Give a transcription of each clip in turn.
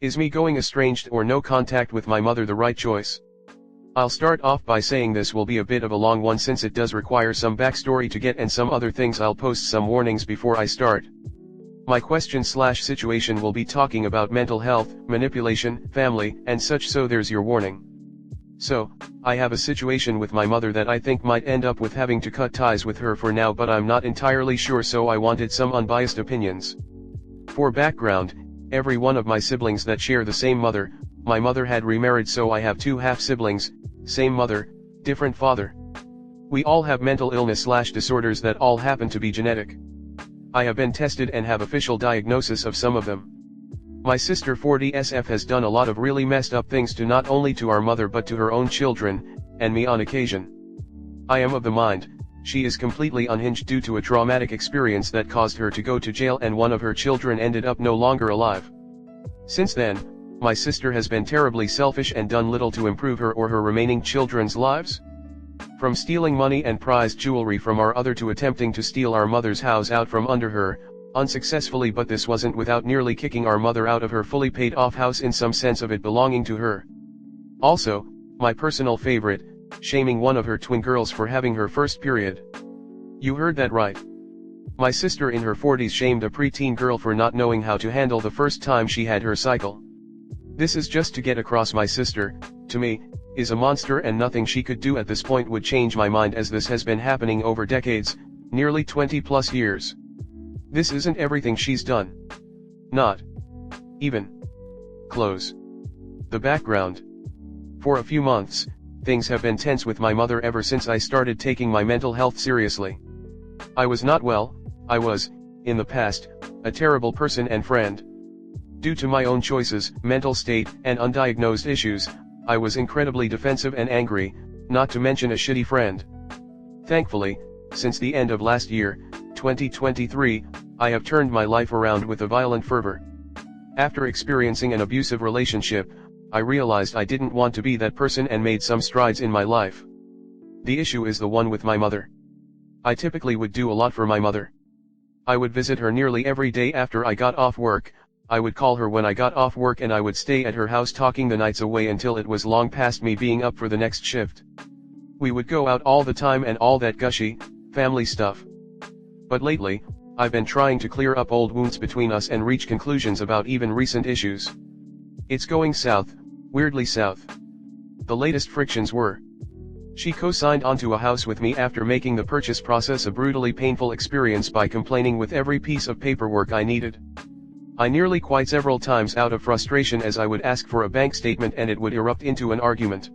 Is me going estranged or no contact with my mother the right choice? I'll start off by saying this will be a bit of a long one since it does require some backstory to get and some other things. I'll post some warnings before I start. My question/situation will be talking about mental health, manipulation, family, and such, so there's your warning. So, I have a situation with my mother that I think might end up with having to cut ties with her for now, but I'm not entirely sure, so I wanted some unbiased opinions. For background, every one of my siblings that share the same mother, my mother had remarried, so I have two half-siblings, same mother, different father. We all have mental illness/disorders that all happen to be genetic. I have been tested and have official diagnosis of some of them. My sister 40SF has done a lot of really messed up things to not only to our mother but to her own children, and me on occasion. I am of the mind, she is completely unhinged due to a traumatic experience that caused her to go to jail, and one of her children ended up no longer alive. Since then, my sister has been terribly selfish and done little to improve her or her remaining children's lives. From stealing money and prized jewelry from our other to attempting to steal our mother's house out from under her, unsuccessfully, but this wasn't without nearly kicking our mother out of her fully paid off house in some sense of it belonging to her. Also, my personal favorite, shaming one of her twin girls for having her first period. You heard that right. My sister in her 40s shamed a preteen girl for not knowing how to handle the first time she had her cycle. This is just to get across my sister, to me, is a monster, and nothing she could do at this point would change my mind, as this has been happening over decades, nearly 20 plus years. This isn't everything she's done. Not even close. The background. For a few months, things have been tense with my mother ever since I started taking my mental health seriously. I was not well, I was, in the past, a terrible person and friend. Due to my own choices, mental state, and undiagnosed issues, I was incredibly defensive and angry, not to mention a shitty friend. Thankfully, since the end of last year, 2023, I have turned my life around with a violent fervor. After experiencing an abusive relationship, I realized I didn't want to be that person and made some strides in my life. The issue is the one with my mother. I typically would do a lot for my mother. I would visit her nearly every day after I got off work. I would call her when I got off work, and I would stay at her house talking the nights away until it was long past me being up for the next shift. We would go out all the time and all that gushy, family stuff. But lately, I've been trying to clear up old wounds between us and reach conclusions about even recent issues. It's going south, weirdly south. The latest frictions were: she co-signed onto a house with me after making the purchase process a brutally painful experience by complaining with every piece of paperwork I needed. I nearly quit several times out of frustration, as I would ask for a bank statement and it would erupt into an argument.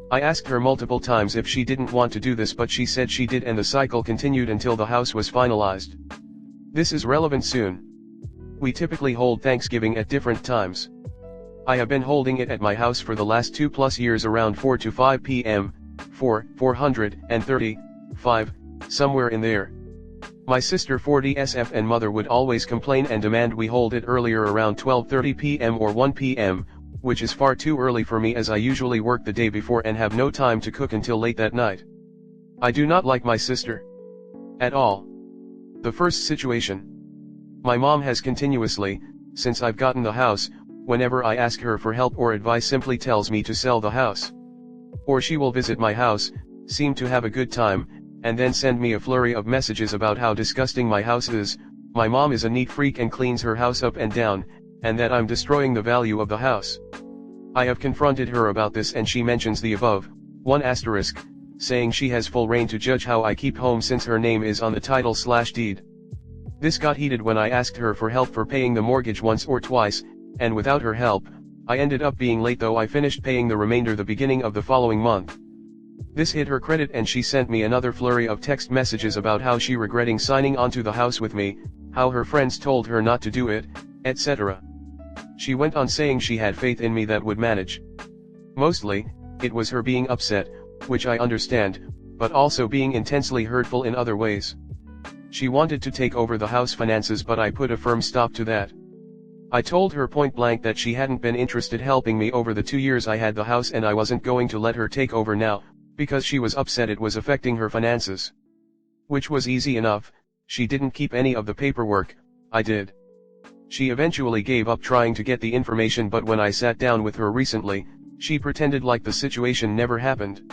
I asked her multiple times if she didn't want to do this, but she said she did, and the cycle continued until the house was finalized. This is relevant soon. We typically hold Thanksgiving at different times. I have been holding it at my house for the last 2+ years around 4 to 5 p.m., 4:35, somewhere in there. My sister 40SF and mother would always complain and demand we hold it earlier, around 12:30 p.m. or 1 p.m., which is far too early for me, as I usually work the day before and have no time to cook until late that night. I do not like my sister at all. The first situation. My mom has continuously, since I've gotten the house, whenever I ask her for help or advice, simply tells me to sell the house. Or she will visit my house, seem to have a good time, and then send me a flurry of messages about how disgusting my house is. My mom is a neat freak and cleans her house up and down, and that I'm destroying the value of the house. I have confronted her about this, and she mentions the above, saying she has full reign to judge how I keep home since her name is on the title/deed. This got heated when I asked her for help for paying the mortgage once or twice, and without her help, I ended up being late, though I finished paying the remainder the beginning of the following month. This hit her credit, and she sent me another flurry of text messages about how she regretting signing onto the house with me, how her friends told her not to do it, etc. She went on saying she had faith in me that would manage. Mostly, it was her being upset, which I understand, but also being intensely hurtful in other ways. She wanted to take over the house finances, but I put a firm stop to that. I told her point blank that she hadn't been interested helping me over the 2 years I had the house, and I wasn't going to let her take over now, because she was upset it was affecting her finances. Which was easy enough. She didn't keep any of the paperwork, I did. She eventually gave up trying to get the information, but when I sat down with her recently, she pretended like the situation never happened.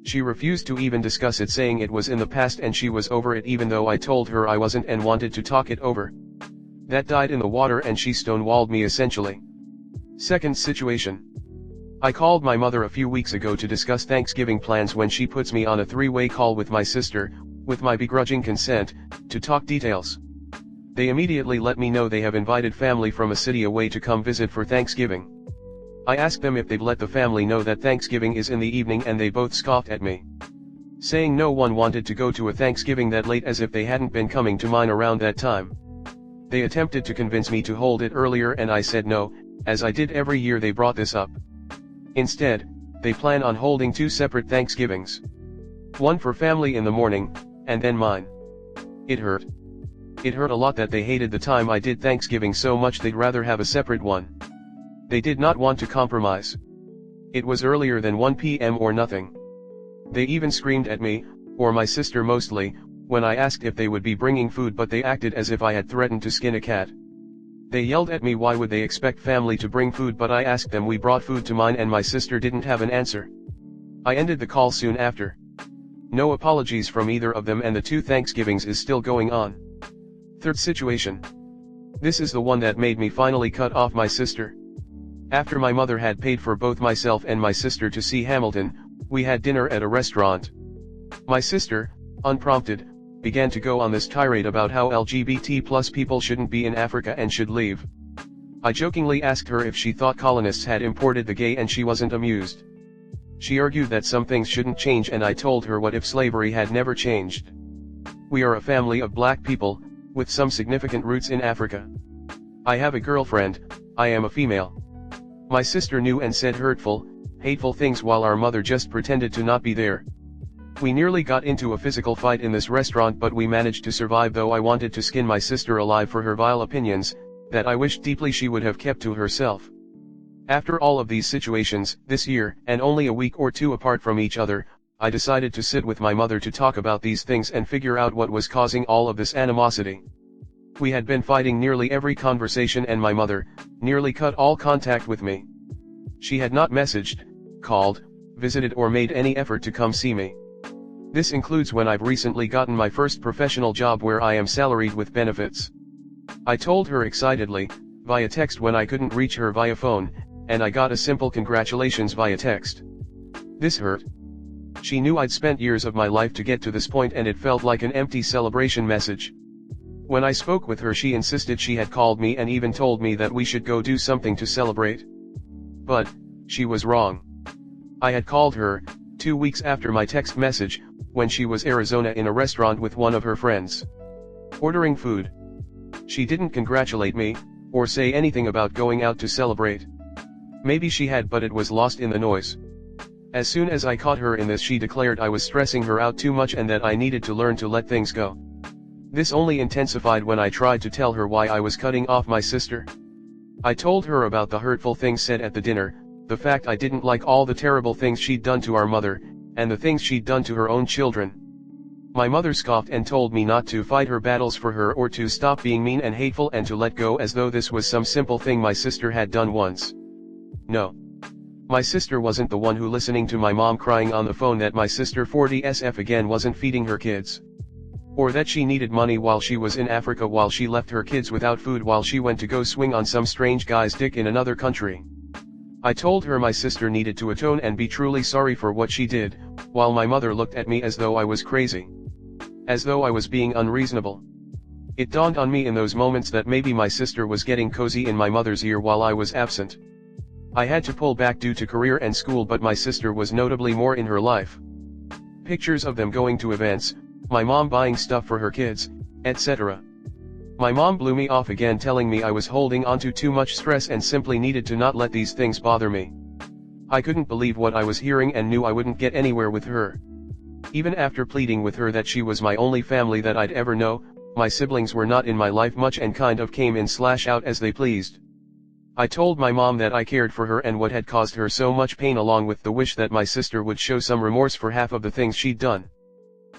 She refused to even discuss it, saying it was in the past and she was over it, even though I told her I wasn't and wanted to talk it over. That died in the water and she stonewalled me essentially. Second situation. I called my mother a few weeks ago to discuss Thanksgiving plans when she puts me on a three-way call with my sister, with my begrudging consent, to talk details. They immediately let me know they have invited family from a city away to come visit for Thanksgiving. I asked them if they'd let the family know that Thanksgiving is in the evening and they both scoffed at me, saying no one wanted to go to a Thanksgiving that late, as if they hadn't been coming to mine around that time. They attempted to convince me to hold it earlier and I said no, as I did every year they brought this up. Instead, they plan on holding two separate Thanksgivings. One for family in the morning, and then mine. It hurt. It hurt a lot that they hated the time I did Thanksgiving so much they'd rather have a separate one. They did not want to compromise. It was earlier than 1 p.m. or nothing. They even screamed at me, or my sister mostly, when I asked if they would be bringing food, but they acted as if I had threatened to skin a cat. They yelled at me why would they expect family to bring food, but I asked them we brought food to mine and my sister didn't have an answer. I ended the call soon after. No apologies from either of them and the two Thanksgivings is still going on. Third situation. This is the one that made me finally cut off my sister. After my mother had paid for both myself and my sister to see Hamilton, we had dinner at a restaurant. My sister, unprompted, began to go on this tirade about how LGBT+ people shouldn't be in Africa and should leave. I jokingly asked her if she thought colonists had imported the gay and she wasn't amused. She argued that some things shouldn't change and I told her what if slavery had never changed. We are a family of black people, with some significant roots in Africa. I have a girlfriend, I am a female. My sister knew and said hurtful, hateful things while our mother just pretended to not be there. We nearly got into a physical fight in this restaurant, but we managed to survive, though I wanted to skin my sister alive for her vile opinions, that I wished deeply she would have kept to herself. After all of these situations, this year, and only a week or two apart from each other, I decided to sit with my mother to talk about these things and figure out what was causing all of this animosity. We had been fighting nearly every conversation and my mother nearly cut all contact with me. She had not messaged, called, visited or made any effort to come see me. This includes when I've recently gotten my first professional job where I am salaried with benefits. I told her excitedly, via text when I couldn't reach her via phone, and I got a simple congratulations via text. This hurt. She knew I'd spent years of my life to get to this point and it felt like an empty celebration message. When I spoke with her, she insisted she had called me and even told me that we should go do something to celebrate. But, she was wrong. I had called her, 2 weeks after my text message, when she was in Arizona in a restaurant with one of her friends, ordering food. She didn't congratulate me, or say anything about going out to celebrate. Maybe she had, but it was lost in the noise. As soon as I caught her in this, she declared I was stressing her out too much and that I needed to learn to let things go. This only intensified when I tried to tell her why I was cutting off my sister. I told her about the hurtful things said at the dinner, the fact I didn't like all the terrible things she'd done to our mother, and the things she'd done to her own children. My mother scoffed and told me not to fight her battles for her or to stop being mean and hateful and to let go, as though this was some simple thing my sister had done once. No. My sister wasn't the one who listening to my mom crying on the phone that my sister 40SF again wasn't feeding her kids. Or that she needed money while she was in Africa, while she left her kids without food while she went to go swing on some strange guy's dick in another country. I told her my sister needed to atone and be truly sorry for what she did, while my mother looked at me as though I was crazy. As though I was being unreasonable. It dawned on me in those moments that maybe my sister was getting cozy in my mother's ear while I was absent. I had to pull back due to career and school, but my sister was notably more in her life. Pictures of them going to events, my mom buying stuff for her kids, etc. My mom blew me off again, telling me I was holding onto too much stress and simply needed to not let these things bother me. I couldn't believe what I was hearing and knew I wouldn't get anywhere with her. Even after pleading with her that she was my only family that I'd ever know, my siblings were not in my life much and kind of came in / out as they pleased. I told my mom that I cared for her and what had caused her so much pain, along with the wish that my sister would show some remorse for half of the things she'd done.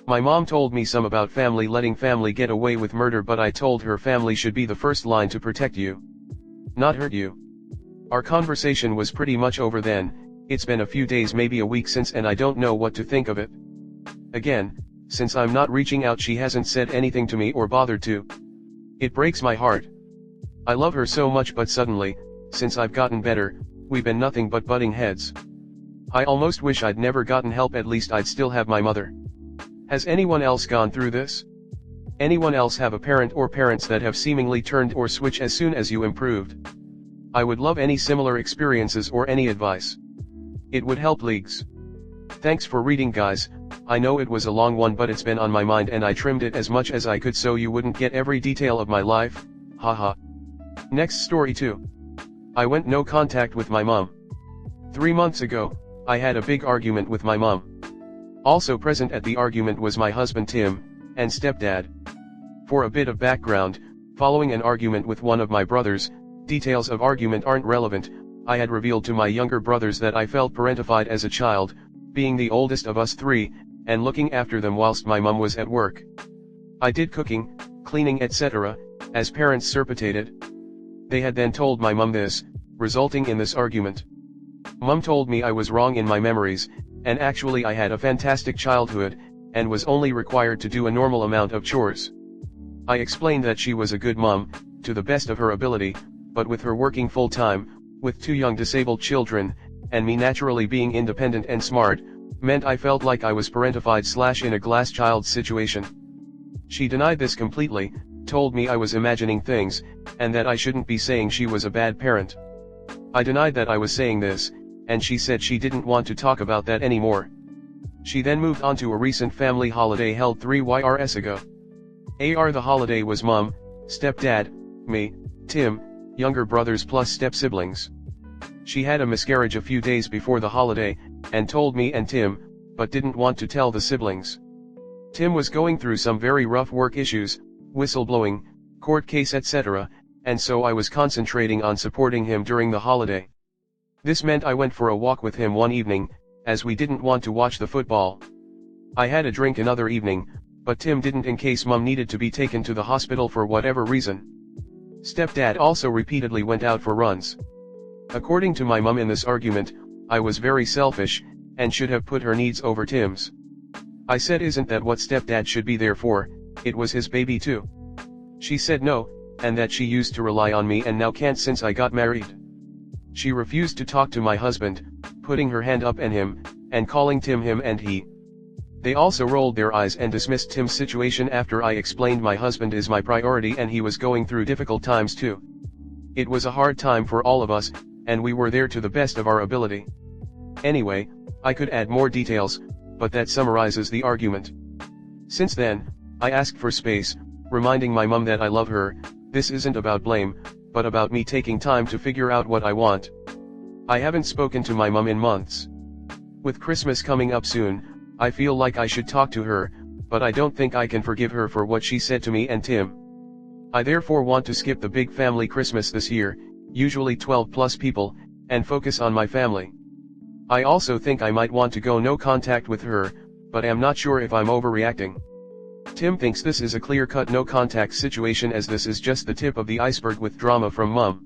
My mom told me some about family letting family get away with murder, but I told her family should be the first line to protect you, not hurt you. Our conversation was pretty much over then. It's been a few days, maybe a week since, and I don't know what to think of it. Again, since I'm not reaching out, she hasn't said anything to me or bothered to. It breaks my heart. I love her so much, but suddenly, since I've gotten better, we've been nothing but butting heads. I almost wish I'd never gotten help, at least I'd still have my mother. Has anyone else gone through this? Anyone else have a parent or parents that have seemingly turned or switched as soon as you improved? I would love any similar experiences or any advice. It would help leagues. Thanks for reading, guys. I know it was a long one, but it's been on my mind and I trimmed it as much as I could so you wouldn't get every detail of my life, haha. Next story 2. I went no contact with my mom. 3 months ago, I had a big argument with my mom. Also present at the argument was my husband Tim, and stepdad. For a bit of background, following an argument with one of my brothers, details of argument aren't relevant, I had revealed to my younger brothers that I felt parentified as a child, being the oldest of us 3, and looking after them whilst my mum was at work. I did cooking, cleaning, etc., as parents surpitated. They had then told my mum this, resulting in this argument. Mum told me I was wrong in my memories, and actually I had a fantastic childhood, and was only required to do a normal amount of chores. I explained that she was a good mum, to the best of her ability, but with her working full-time, with 2 young disabled children, and me naturally being independent and smart, meant I felt like I was parentified / in a glass child situation. She denied this completely, told me I was imagining things, and that I shouldn't be saying she was a bad parent. I denied that I was saying this, and she said she didn't want to talk about that anymore. She then moved on to a recent family holiday held 3 years ago. The holiday was mum, stepdad, me, Tim, younger brothers plus step-siblings. She had a miscarriage a few days before the holiday, and told me and Tim, but didn't want to tell the siblings. Tim was going through some very rough work issues, whistleblowing, court case, etc., and so I was concentrating on supporting him during the holiday. This meant I went for a walk with him one evening, as we didn't want to watch the football. I had a drink another evening, but Tim didn't in case mum needed to be taken to the hospital for whatever reason. Stepdad also repeatedly went out for runs. According to my mum in this argument, I was very selfish, and should have put her needs over Tim's. I said, isn't that what stepdad should be there for? It was his baby too. She said no, and that she used to rely on me and now can't since I got married. She refused to talk to my husband, putting her hand up on him, and calling Tim him and he. They also rolled their eyes and dismissed Tim's situation after I explained my husband is my priority and he was going through difficult times too. It was a hard time for all of us, and we were there to the best of our ability. Anyway, I could add more details, but that summarizes the argument. Since then, I asked for space, reminding my mum that I love her. This isn't about blame, but about me taking time to figure out what I want. I haven't spoken to my mum in months. With Christmas coming up soon, I feel like I should talk to her, but I don't think I can forgive her for what she said to me and Tim. I therefore want to skip the big family Christmas this year, usually 12 plus people, and focus on my family. I also think I might want to go no contact with her, but am not sure if I'm overreacting. Tim thinks this is a clear-cut no contact situation, as this is just the tip of the iceberg with drama from mum.